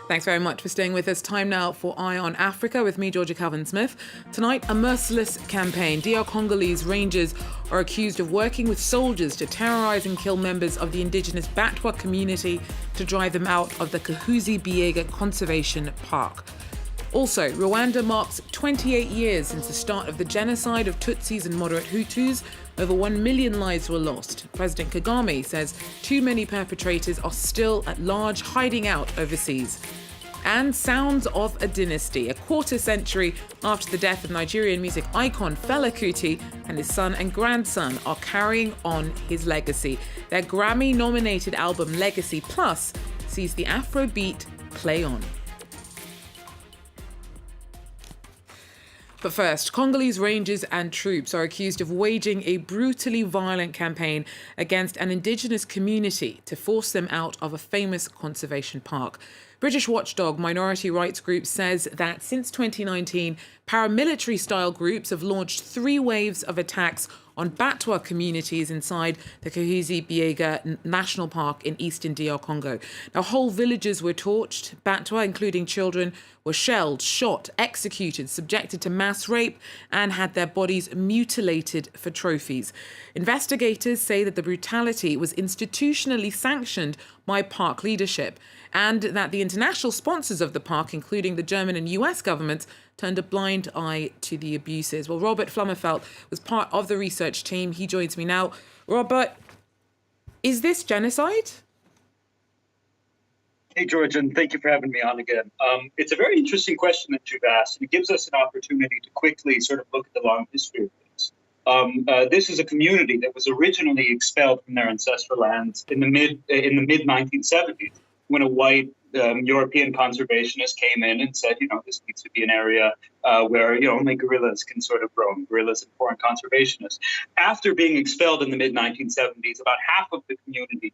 Thanks very much for staying with us. Time now for Eye on Africa with me, Georgia Calvin-Smith. Tonight, a merciless campaign. DR Congolese rangers are accused of working with soldiers to terrorise and kill members of the indigenous Batwa community to drive them out of the Kahuzi-Biega Conservation Park. Also, Rwanda marks 28 years since the start of the genocide of Tutsis and moderate Hutus. Over 1 million lives were lost. President Kagame says too many perpetrators are still at large, hiding out overseas. And sounds of a dynasty. A quarter century after the death of Nigerian music icon Fela Kuti, and his son and grandson are carrying on his legacy. Their Grammy-nominated album Legacy Plus sees the Afrobeat play on. But first, Congolese rangers and troops are accused of waging a brutally violent campaign against an indigenous community to force them out of a famous conservation park. British watchdog Minority Rights Group says that since 2019, paramilitary-style groups have launched 3 waves of attacks on Batwa communities inside the Kahuzi-Biega National Park in eastern DR Congo. Now, whole villages were torched. Batwa, including children, were shelled, shot, executed, subjected to mass rape, and had their bodies mutilated for trophies. Investigators say that the brutality was institutionally sanctioned by park leadership, and that the international sponsors of the park, including the German and US governments, turned a blind eye to the abuses. Well, Robert Flummerfelt was part of the research team. He joins me now. Robert, is this genocide? Hey, George, and thank you for having me on again. It's a very interesting question that you've asked, and it gives us an opportunity to quickly sort of look at the long history of this. This is a community that was originally expelled from their ancestral lands in the mid 1970s, when a white European conservationist came in and said, this needs to be an area where only gorillas can sort of roam, gorillas and foreign conservationists. After being expelled in the mid-1970s, about half of the community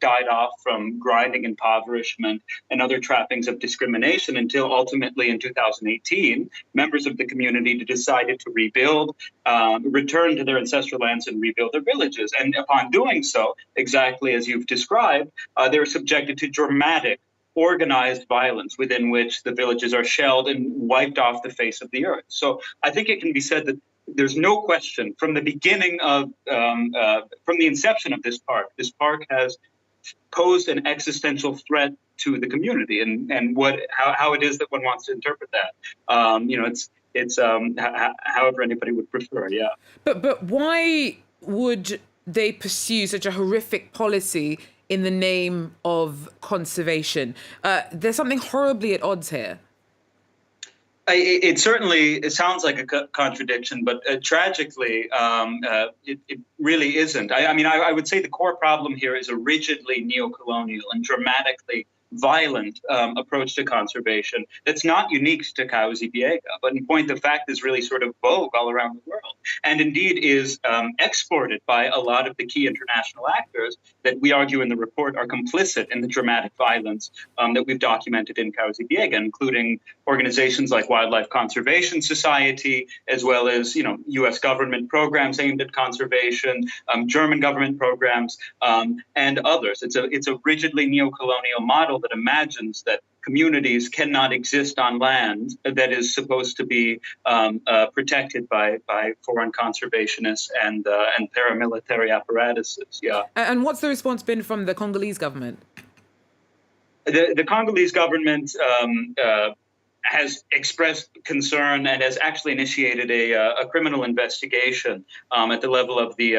died off from grinding impoverishment and other trappings of discrimination until ultimately in 2018, members of the community decided to rebuild, return to their ancestral lands and rebuild their villages. And upon doing so, exactly as you've described, they were subjected to dramatic organized violence within which the villages are shelled and wiped off the face of the earth. So I think it can be said that there's no question from the beginning of, from the inception of this park has posed an existential threat to the community, and how it is that one wants to interpret that. It's however anybody would prefer. Yeah. But why would they pursue such a horrific policy in the name of conservation? There's something horribly at odds here. It sounds like a contradiction, but tragically, it really isn't. I would say the core problem here is a rigidly neo-colonial and dramatically violent approach to conservation that's not unique to Kahuzi-Biega, but in point of fact is really sort of vogue all around the world, and indeed is exported by a lot of the key international actors that we argue in the report are complicit in the dramatic violence that we've documented in Kahuzi-Biega, including organizations like Wildlife Conservation Society, as well as U.S. government programs aimed at conservation, German government programs, and others. It's a rigidly neo-colonial model that imagines that communities cannot exist on land that is supposed to be protected by foreign conservationists and paramilitary apparatuses. Yeah. And what's the response been from the Congolese government? The Congolese government has expressed concern and has actually initiated a criminal investigation at the level of the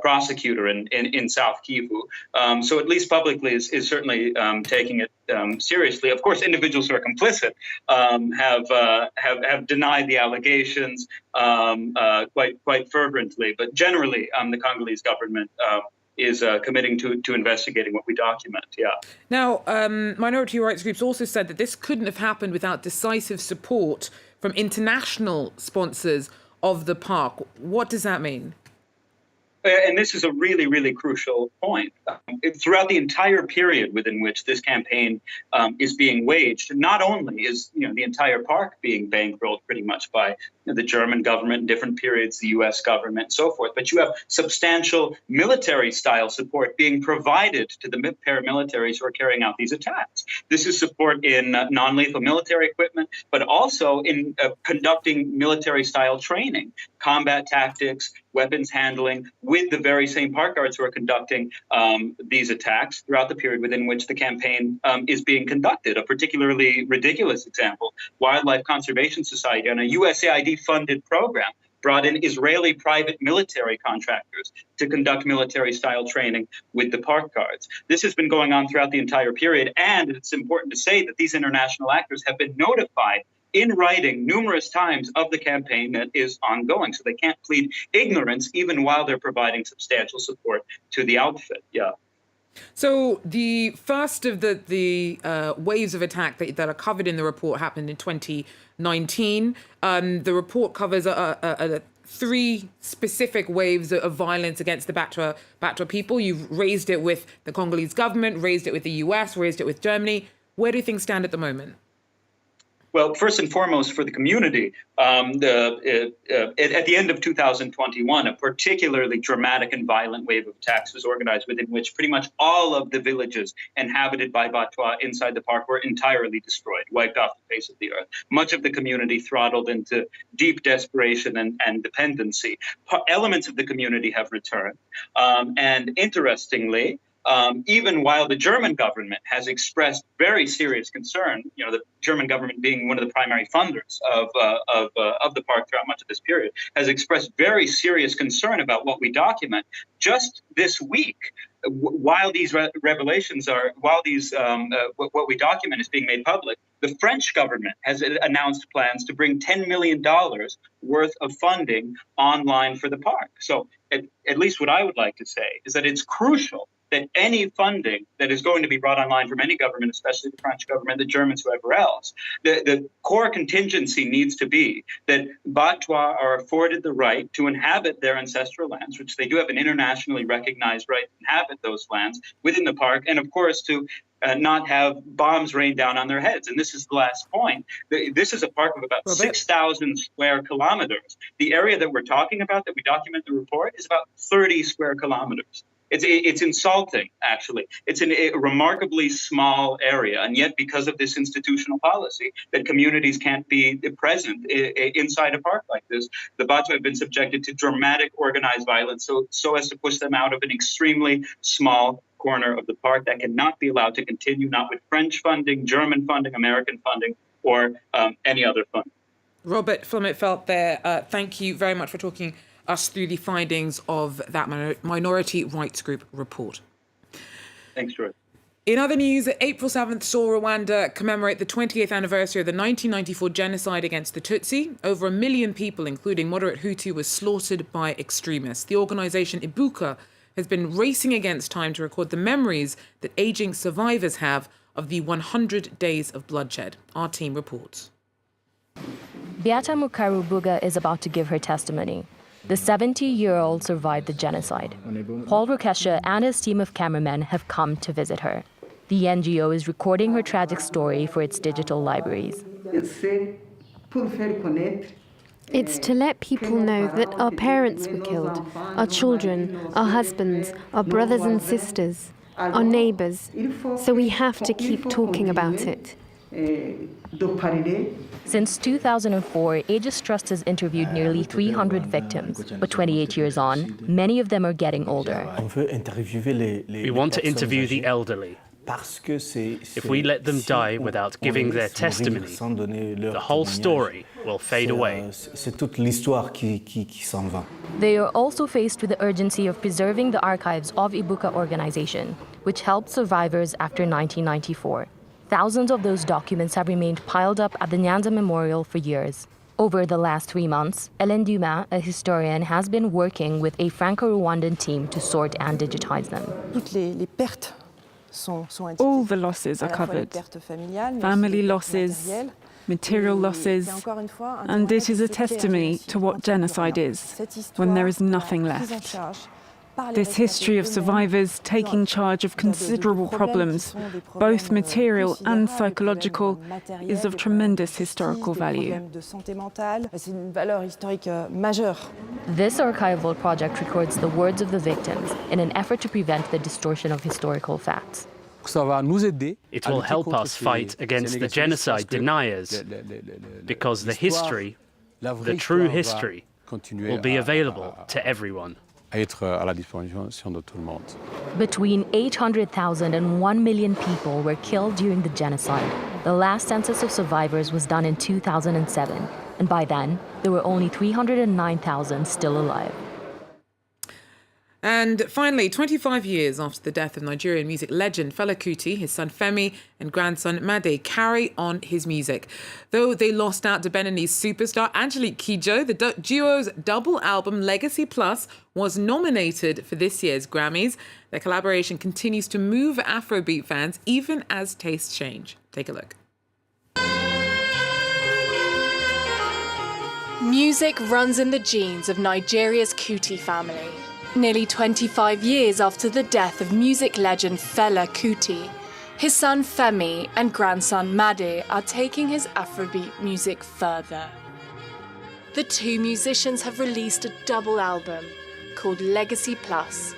prosecutor in South Kivu. So at least publicly is certainly taking it seriously. Of course, individuals who are complicit have denied the allegations quite fervently. But generally, the Congolese government is committing to investigating what we document, yeah. Now, minority rights groups also said that this couldn't have happened without decisive support from international sponsors of the park. What does that mean? And this is a really, really crucial point. Throughout the entire period within which this campaign is being waged, not only is the entire park being bankrolled pretty much by the German government in different periods, the U.S. government, and so forth, but you have substantial military-style support being provided to the paramilitaries who are carrying out these attacks. This is support in non-lethal military equipment, but also in conducting military-style training, combat tactics, weapons handling, with the very same park guards who are conducting these attacks throughout the period within which the campaign is being conducted. A particularly ridiculous example, Wildlife Conservation Society, on a USAID-funded program, brought in Israeli private military contractors to conduct military-style training with the park guards. This has been going on throughout the entire period, and it's important to say that these international actors have been notified in writing numerous times of the campaign that is ongoing, so they can't plead ignorance even while they're providing substantial support to the outfit. Yeah. So the first of the waves of attack that are covered in the report happened in 2019. The report covers three specific waves of violence against the Batwa people. You've raised it with the Congolese government, raised it with the US, raised it with Germany. Where do things stand at the moment? Well, first and foremost, for the community, at the end of 2021, a particularly dramatic and violent wave of attacks was organized within which pretty much all of the villages inhabited by Batwa inside the park were entirely destroyed, wiped off the face of the earth. Much of the community throttled into deep desperation and dependency. Elements of the community have returned. And interestingly, even while the German government has expressed very serious concern, the German government being one of the primary funders of the park throughout much of this period, has expressed very serious concern about what we document. Just this week, while these revelations are, what we document is being made public, the French government has announced plans to bring $10 million worth of funding online for the park. So at least what I would like to say is that it's crucial that any funding that is going to be brought online from any government, especially the French government, the Germans, whoever else, the core contingency needs to be that Batwa are afforded the right to inhabit their ancestral lands, which they do have an internationally recognized right to inhabit those lands within the park, and of course to not have bombs rain down on their heads. And this is the last point. This is a park of about 6,000 square kilometers. The area that we're talking about, that we document in the report, is about 30 square kilometers. It's insulting, actually. It's a remarkably small area, and yet because of this institutional policy that communities can't be present inside a park like this, the Batwa have been subjected to dramatic organized violence so as to push them out of an extremely small corner of the park that cannot be allowed to continue, not with French funding, German funding, American funding, or any other funding. Robert Fleming-Felt there, thank you very much for talking us through the findings of that minority rights group report. Thanks, George. In other news, April 7th saw Rwanda commemorate the 20th anniversary of the 1994 genocide against the Tutsi. Over 1 million people, including moderate Hutu, were slaughtered by extremists. The organisation Ibuka has been racing against time to record the memories that ageing survivors have of the 100 days of bloodshed. Our team reports. Beata Mukarubuga is about to give her testimony. The 70-year-old survived the genocide. Paul Rukesha and his team of cameramen have come to visit her. The NGO is recording her tragic story for its digital libraries. It's to let people know that our parents were killed, our children, our husbands, our brothers and sisters, our neighbors. So we have to keep talking about it. Since 2004, Aegis Trust has interviewed nearly 300 victims, but 28 years on, many of them are getting older. We want to interview the elderly. If we let them die without giving their testimony, the whole story will fade away. They are also faced with the urgency of preserving the archives of Ibuka organization, which helped survivors after 1994. Thousands of those documents have remained piled up at the Nyanza Memorial for years. Over the last 3 months, Hélène Dumas, a historian, has been working with a Franco-Rwandan team to sort and digitize them. All the losses are covered. Family losses, material losses, and it is a testimony to what genocide is, when there is nothing left. This history of survivors taking charge of considerable problems, both material and psychological, is of tremendous historical value. This archival project records the words of the victims in an effort to prevent the distortion of historical facts. It will help us fight against the genocide deniers, because the history, the true history, will be available to everyone. Between 800,000 and 1 million people were killed during the genocide. The last census of survivors was done in 2007, and by then, there were only 309,000 still alive. And finally, 25 years after the death of Nigerian music legend Fela Kuti, his son Femi and grandson Made carry on his music. Though they lost out to Beninese superstar Angelique Kidjo, the duo's double album Legacy Plus was nominated for this year's Grammys. Their collaboration continues to move Afrobeat fans even as tastes change. Take a look. Music runs in the genes of Nigeria's Kuti family. Nearly 25 years after the death of music legend Fela Kuti, his son Femi and grandson Made are taking his Afrobeat music further. The two musicians have released a double album called Legacy Plus.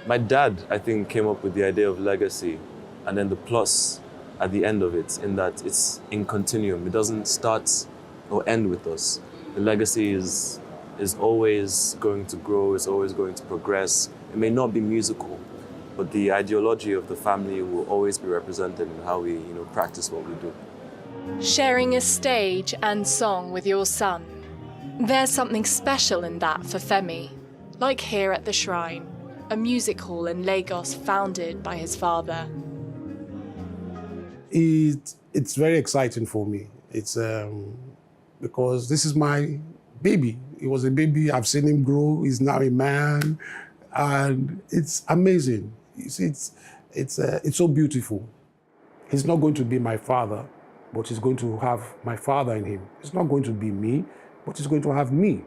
My dad, I think, came up with the idea of legacy and then the plus at the end of it, in that it's in continuum. It doesn't start or end with us. The legacy is always going to grow, it's always going to progress. It may not be musical, but the ideology of the family will always be represented in how we, practice what we do. Sharing a stage and song with your son. There's something special in that for Femi, like here at the Shrine, a music hall in Lagos founded by his father. It's very exciting for me. It's because this is my baby. He was a baby, I've seen him grow, he's now a man, and it's amazing. It's so beautiful. He's not going to be my father, but he's going to have my father in him. It's not going to be me, but he's going to have me.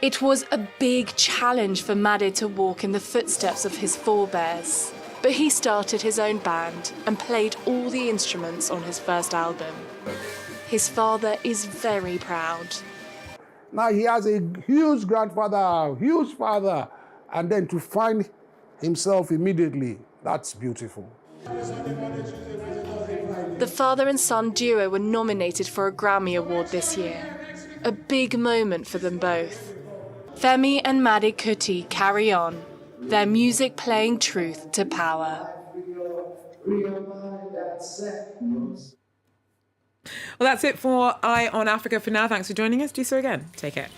It was a big challenge for Made to walk in the footsteps of his forebears, but he started his own band and played all the instruments on his first album. His father is very proud. Now he has a huge grandfather, huge father, and then to find himself immediately, that's beautiful. The father and son duo were nominated for a Grammy Award this year. A big moment for them both. Femi and Made Kuti carry on, their music playing truth to power. Well, that's it for Eye on Africa for now. Thanks for joining us. Do so again. Take care.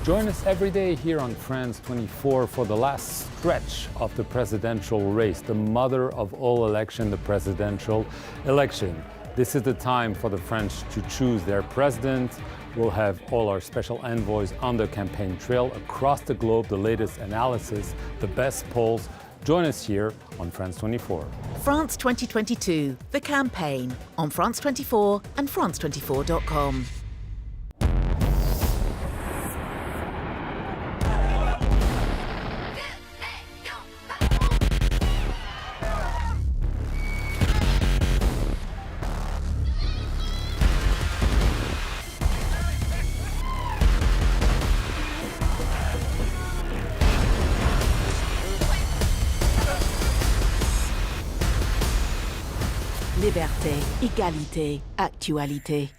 Join us every day here on France 24 for the last stretch of the presidential race, the mother of all election, the presidential election. This is the time for the French to choose their president. We'll have all our special envoys on the campaign trail across the globe, the latest analysis, the best polls. Join us here on France 24. France 2022, the campaign on France 24 and France24.com. Liberté, égalité, actualité.